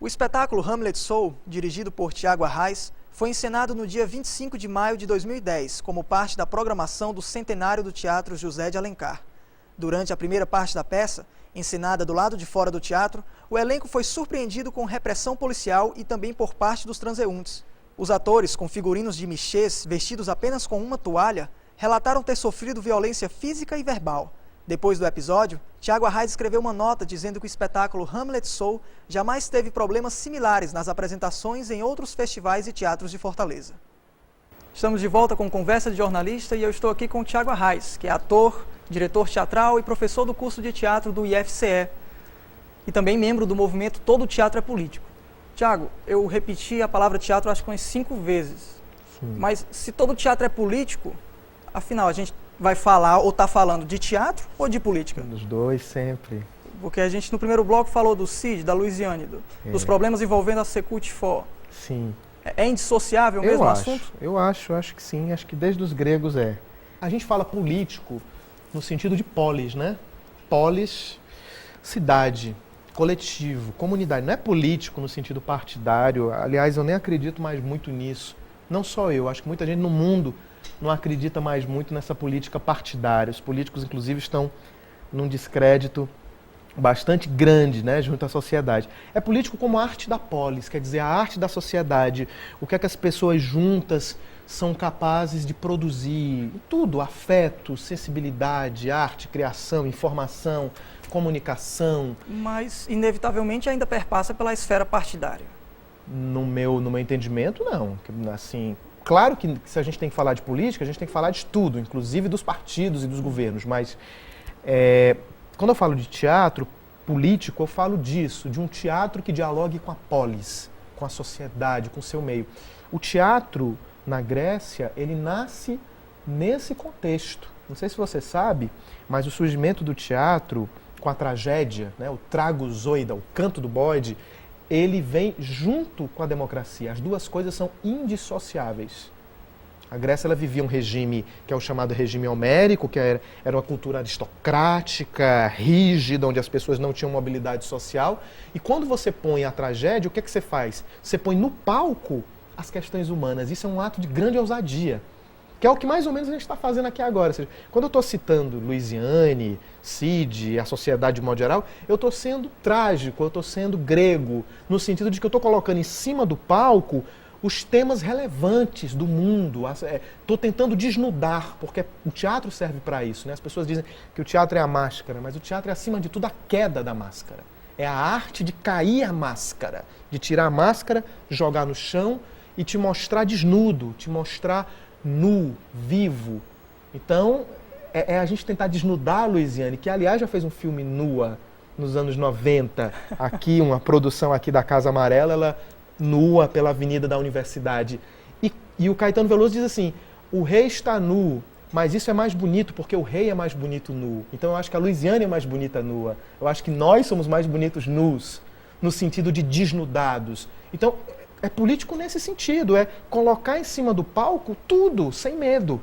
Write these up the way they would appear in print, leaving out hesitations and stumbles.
O espetáculo Hamlet Soul, dirigido por Thiago Arraes, foi encenado no dia 25 de maio de 2010, como parte da programação do centenário do Teatro José de Alencar. Durante a primeira parte da peça, encenada do lado de fora do teatro, o elenco foi surpreendido com repressão policial e também por parte dos transeuntes. Os atores, com figurinos de michês, vestidos apenas com uma toalha, relataram ter sofrido violência física e verbal. Depois do episódio, Thiago Arraes escreveu uma nota dizendo que o espetáculo Hamlet Soul jamais teve problemas similares nas apresentações em outros festivais e teatros de Fortaleza. Estamos de volta com Conversa de Jornalista e eu estou aqui com o Thiago Arraes, que é ator, diretor teatral e professor do curso de teatro do IFCE e também membro do movimento Todo Teatro é Político. Thiago, eu repeti a palavra teatro acho que umas 5 vezes, mas se todo teatro é político, afinal a gente vai falar ou está falando de teatro ou de política? Dos dois, sempre. Porque a gente no primeiro bloco falou do CID, da Luiziane, dos problemas envolvendo a Secult-For. Sim. É indissociável mesmo o assunto? Eu acho que sim, acho que desde os gregos é. A gente fala político no sentido de polis, né? Polis, cidade, coletivo, comunidade. Não é político no sentido partidário. Aliás, eu nem acredito mais muito nisso. Não só eu, acho que muita gente no mundo não acredita mais muito nessa política partidária. Os políticos, inclusive, estão num descrédito bastante grande, né, junto à sociedade. É político como a arte da polis, quer dizer, a arte da sociedade, o que é que as pessoas juntas são capazes de produzir. Tudo, afeto, sensibilidade, arte, criação, informação, comunicação. Mas, inevitavelmente, ainda perpassa pela esfera partidária. No meu entendimento, não. Assim, claro que se a gente tem que falar de política, a gente tem que falar de tudo, inclusive dos partidos e dos governos, mas quando eu falo de teatro político, eu falo disso, de um teatro que dialogue com a polis, com a sociedade, com o seu meio. O teatro, na Grécia, ele nasce nesse contexto. Não sei se você sabe, mas o surgimento do teatro com a tragédia, né, o tragozoida, o canto do bode, ele vem junto com a democracia. As duas coisas são indissociáveis. A Grécia ela vivia um regime que é o chamado regime homérico, que era uma cultura aristocrática, rígida, onde as pessoas não tinham mobilidade social. E quando você põe a tragédia, o que é que você faz? Você põe no palco as questões humanas. Isso é um ato de grande ousadia, que é o que mais ou menos a gente está fazendo aqui agora. Ou seja, quando eu estou citando Luiziane, Cid, a sociedade de modo geral, eu estou sendo trágico, eu estou sendo grego, no sentido de que eu estou colocando em cima do palco os temas relevantes do mundo. Estou tentando desnudar, porque o teatro serve para isso, né? As pessoas dizem que o teatro é a máscara, mas o teatro é, acima de tudo, a queda da máscara. É a arte de cair a máscara, de tirar a máscara, jogar no chão e te mostrar desnudo, te mostrar nu, vivo. Então, é a gente tentar desnudar a Luiziane, que aliás já fez um filme nua nos anos 90, aqui, uma produção aqui da Casa Amarela, ela nua pela avenida da universidade. E o Caetano Veloso diz assim, o rei está nu, mas isso é mais bonito porque o rei é mais bonito nu. Então eu acho que a Luiziane é mais bonita nua. Eu acho que nós somos mais bonitos nus, no sentido de desnudados. Então, é político nesse sentido, é colocar em cima do palco tudo, sem medo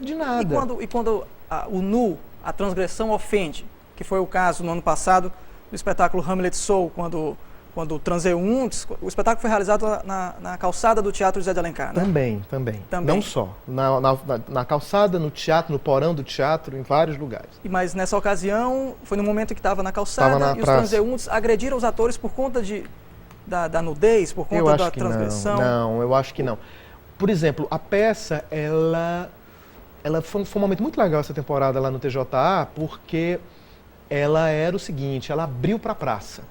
de nada. E quando o nu, a transgressão ofende, que foi o caso no ano passado do espetáculo Hamlet Soul, quando transeuntes, o espetáculo foi realizado na calçada do Teatro José de Alencar, né? Também. Não só. Na calçada, no teatro, no porão do teatro, em vários lugares. Mas nessa ocasião, foi no momento que estava na calçada e os transeuntes agrediram os atores por conta da nudez, por conta da transgressão? Não, eu acho que não. Por exemplo, a peça, ela foi um momento muito legal essa temporada lá no TJA, porque ela era o seguinte, ela abriu para a praça.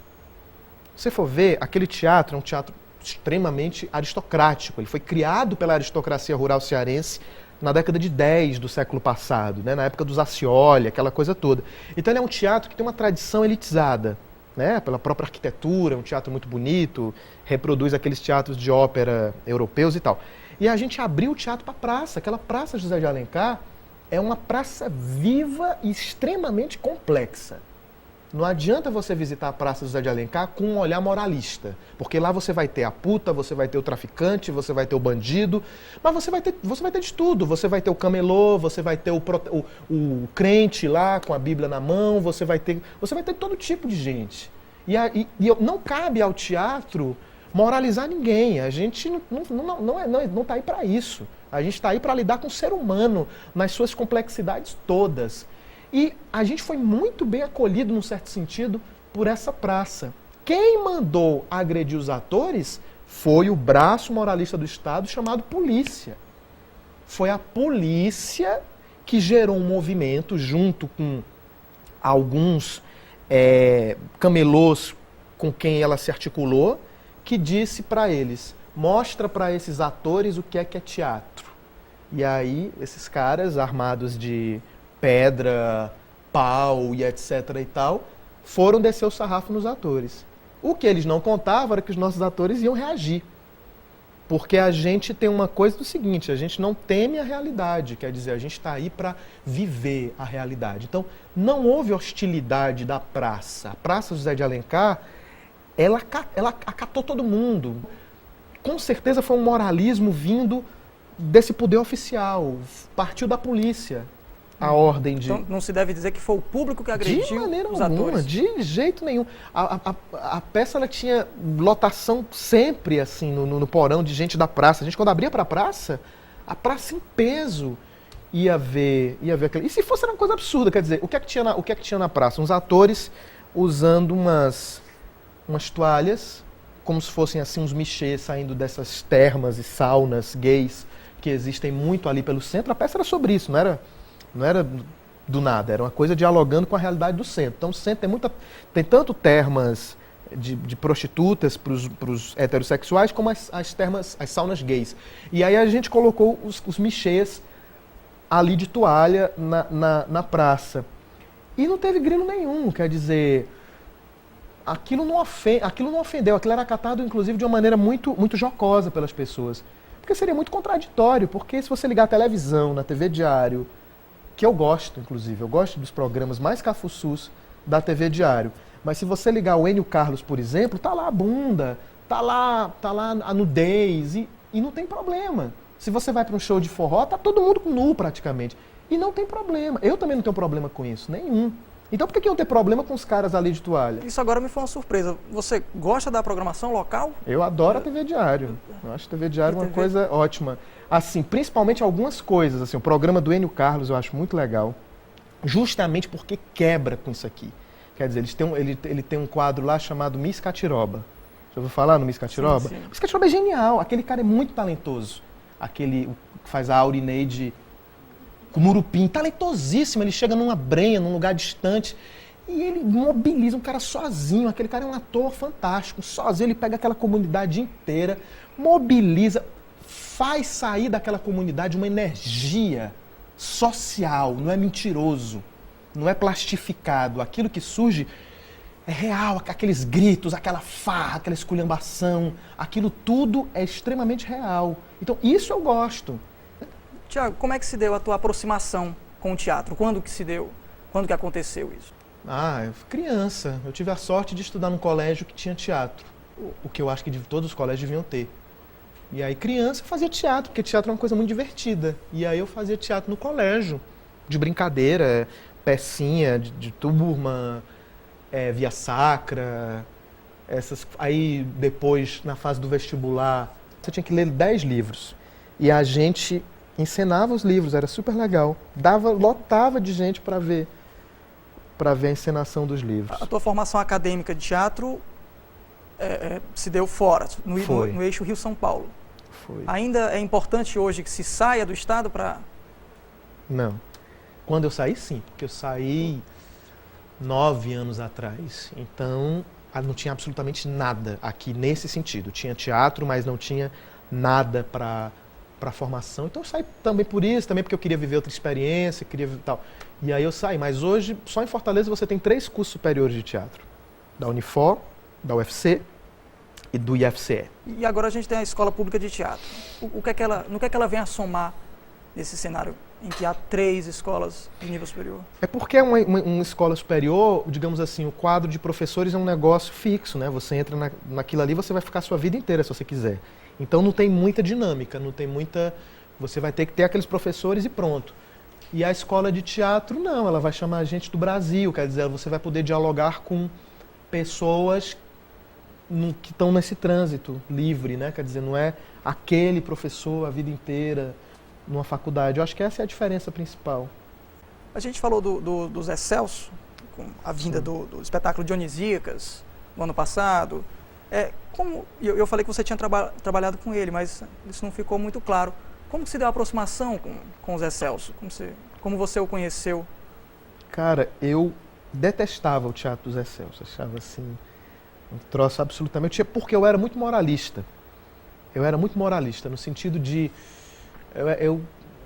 Se você for ver, aquele teatro é um teatro extremamente aristocrático. Ele foi criado pela aristocracia rural cearense na década de 10 do século passado, né? Na época dos Ascioli, aquela coisa toda. Então ele é um teatro que tem uma tradição elitizada, né? Pela própria arquitetura, é um teatro muito bonito, reproduz aqueles teatros de ópera europeus e tal. E a gente abriu o teatro para a praça. Aquela Praça José de Alencar é uma praça viva e extremamente complexa. Não adianta você visitar a Praça José de Alencar com um olhar moralista, porque lá você vai ter a puta, você vai ter o traficante, você vai ter o bandido, mas você vai ter de tudo. Você vai ter o camelô, você vai ter o crente lá com a Bíblia na mão, você vai ter todo tipo de gente. Não cabe ao teatro moralizar ninguém. A gente não está aí para isso. A gente está aí para lidar com o ser humano nas suas complexidades todas. E a gente foi muito bem acolhido, num certo sentido, por essa praça. Quem mandou agredir os atores foi o braço moralista do Estado chamado polícia. Foi a polícia que gerou um movimento junto com alguns camelôs com quem ela se articulou, que disse para eles: mostra para esses atores o que é teatro. E aí esses caras armados de pedra, pau e etc e tal, foram descer o sarrafo nos atores. O que eles não contavam era que os nossos atores iam reagir. Porque a gente tem uma coisa do seguinte: a gente não teme a realidade, quer dizer, a gente está aí para viver a realidade. Então, não houve hostilidade da praça. A Praça José de Alencar, ela acatou todo mundo. Com certeza foi um moralismo vindo desse poder oficial, partiu da polícia. A ordem de... Então, não se deve dizer que foi o público que agrediu os atores? De maneira alguma, de jeito nenhum. A peça ela tinha lotação sempre assim no porão de gente da praça. A gente, quando abria para a praça em peso ia ver aquilo. E se fosse, era uma coisa absurda, quer dizer, o que é que tinha na praça? Uns atores usando umas toalhas, como se fossem assim uns michês saindo dessas termas e saunas gays que existem muito ali pelo centro. A peça era sobre isso, não era do nada, era uma coisa dialogando com a realidade do centro. Então o centro tem tanto termas de prostitutas para os heterossexuais, como as saunas gays. E aí a gente colocou os michês ali de toalha na praça. E não teve grilo nenhum, quer dizer, aquilo não ofendeu, aquilo era acatado inclusive de uma maneira muito, muito jocosa pelas pessoas. Porque seria muito contraditório, porque se você ligar a televisão, na TV Diário, que eu gosto, inclusive, eu gosto dos programas mais cafuçus da TV Diário. Mas se você ligar o Enio Carlos, por exemplo, tá lá a bunda, tá lá a nudez, e não tem problema. Se você vai para um show de forró, tá todo mundo nu praticamente. E não tem problema. Eu também não tenho problema com isso, nenhum. Então por que eu ter problema com os caras ali de toalha? Isso agora me foi uma surpresa. Você gosta da programação local? Eu adoro a TV Diário. Eu acho a TV Diário uma coisa ótima. Assim, principalmente algumas coisas. Assim, o programa do Enio Carlos eu acho muito legal, justamente porque quebra com isso aqui. Quer dizer, ele tem um quadro lá chamado Miss Catiroba. Já ouviu falar no Miss Catiroba? Sim. Miss Catiroba é genial. Aquele cara é muito talentoso. Aquele que faz a Aurineide com Murupim, talentosíssimo. Ele chega numa brenha, num lugar distante, e ele mobiliza um cara sozinho. Aquele cara é um ator fantástico. Sozinho ele pega aquela comunidade inteira, mobiliza, faz sair daquela comunidade uma energia social. Não é mentiroso, não é plastificado. Aquilo que surge é real, aqueles gritos, aquela farra, aquela esculhambação, aquilo tudo é extremamente real. Então isso eu gosto. Tiago, como é que se deu a tua aproximação com o teatro? Quando que se deu? Quando que aconteceu isso? Eu fui criança. Eu tive a sorte de estudar num colégio que tinha teatro. O que eu acho que todos os colégios deviam ter. E aí, criança, eu fazia teatro, porque teatro é uma coisa muito divertida. E aí eu fazia teatro no colégio, de brincadeira, pecinha de turma, via sacra. Aí, depois, na fase do vestibular, você tinha que ler 10 livros. E a gente encenava os livros, era super legal. Lotava de gente para ver a encenação dos livros. A tua formação acadêmica de teatro se deu fora, no eixo Rio-São Paulo. Foi. Ainda é importante hoje que se saia do estado para... Não. Quando eu saí, sim. Porque eu saí 9 anos atrás. Então, não tinha absolutamente nada aqui nesse sentido. Tinha teatro, mas não tinha nada para formação. Então eu saí também por isso, também porque eu queria viver outra experiência, queria tal. E aí eu saí. Mas hoje, só em Fortaleza, você tem 3 cursos superiores de teatro. Da Unifor, da UFC e do IFCE. E agora a gente tem a Escola Pública de Teatro. No que é que ela vem a somar nesse cenário em que há 3 escolas de nível superior? É porque uma escola superior, digamos assim, o quadro de professores é um negócio fixo, né? Você entra naquilo ali, você vai ficar a sua vida inteira, se você quiser. Então não tem muita dinâmica, não tem muita... Você vai ter que ter aqueles professores e pronto. E a escola de teatro, não, ela vai chamar gente do Brasil, quer dizer, você vai poder dialogar com pessoas que estão nesse trânsito livre, né? Quer dizer, não é aquele professor a vida inteira numa faculdade. Eu acho que essa é a diferença principal. A gente falou do Zé Celso, com a vinda do espetáculo Dionisíacas, no ano passado. Eu falei que você tinha trabalhado com ele, mas isso não ficou muito claro. Como que se deu a aproximação com o Zé Celso? Como você o conheceu? Cara, eu detestava o teatro do Zé Celso. Achava assim, um troço absolutamente... Porque eu era muito moralista. Eu era muito moralista, no sentido de...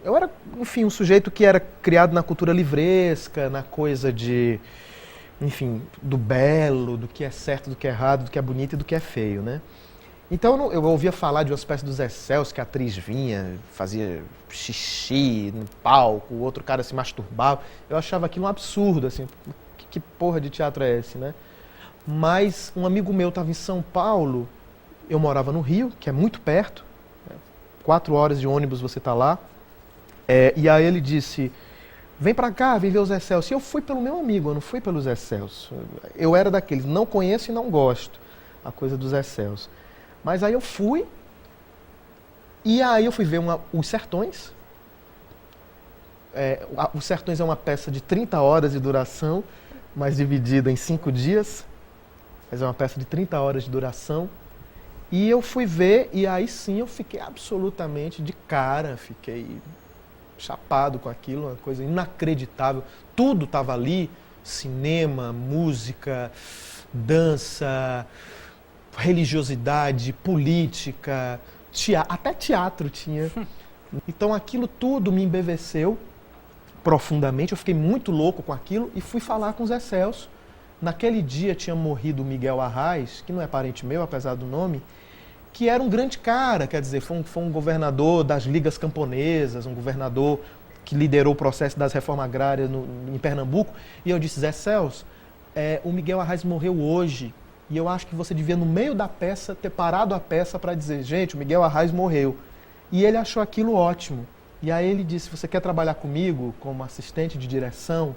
Eu era, enfim, um sujeito que era criado na cultura livresca, na coisa de... Enfim, do belo, do que é certo, do que é errado, do que é bonito e do que é feio, né? Então eu ouvia falar de uma espécie do Zé Celso, que a atriz vinha, fazia xixi no palco, o outro cara se masturbava. Eu achava aquilo um absurdo, assim, que porra de teatro é esse, né? Mas um amigo meu estava em São Paulo, eu morava no Rio, que é muito perto, 4 horas de ônibus você está lá, e aí ele disse... Vem pra cá, vem ver o Zé Celso. E eu fui pelo meu amigo, eu não fui pelo Zé Celso. Eu era daqueles, não conheço e não gosto, a coisa do Zé Celso. Mas aí eu fui, e aí eu fui ver Os Sertões. Os Sertões é uma peça de 30 horas de duração, mas dividida em 5 dias. Mas é uma peça de 30 horas de duração. E eu fui ver, e aí sim eu fiquei absolutamente de cara, fiquei... chapado com aquilo, uma coisa inacreditável. Tudo estava ali, cinema, música, dança, religiosidade, política, até teatro tinha. Então aquilo tudo me embeveceu profundamente, eu fiquei muito louco com aquilo e fui falar com o Zé Celso. Naquele dia tinha morrido o Miguel Arraes, que não é parente meu, apesar do nome, que era um grande cara, quer dizer, foi um governador das ligas camponesas, um governador que liderou o processo das reformas agrárias em Pernambuco. E eu disse, Zé Celso, o Miguel Arraes morreu hoje, e eu acho que você devia, no meio da peça, ter parado a peça para dizer, gente, o Miguel Arraes morreu. E ele achou aquilo ótimo. E aí ele disse, você quer trabalhar comigo como assistente de direção?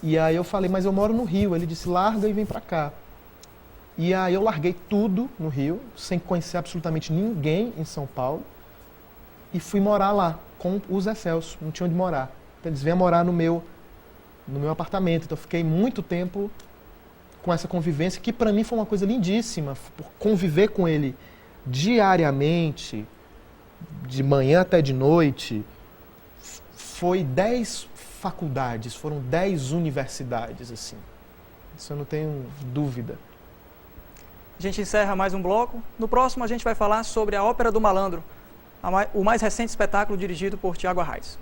E aí eu falei, mas eu moro no Rio. Ele disse, larga e vem para cá. E aí eu larguei tudo no Rio, sem conhecer absolutamente ninguém em São Paulo, e fui morar lá com o Zé Celso, não tinha onde morar. Então eles vêm morar no meu apartamento, então eu fiquei muito tempo com essa convivência, que para mim foi uma coisa lindíssima, por conviver com ele diariamente, de manhã até de noite. Foi 10 faculdades, foram 10 universidades, assim. Isso eu não tenho dúvida. A gente encerra mais um bloco. No próximo a gente vai falar sobre a Ópera do Malandro, o mais recente espetáculo dirigido por Tiago Arraes.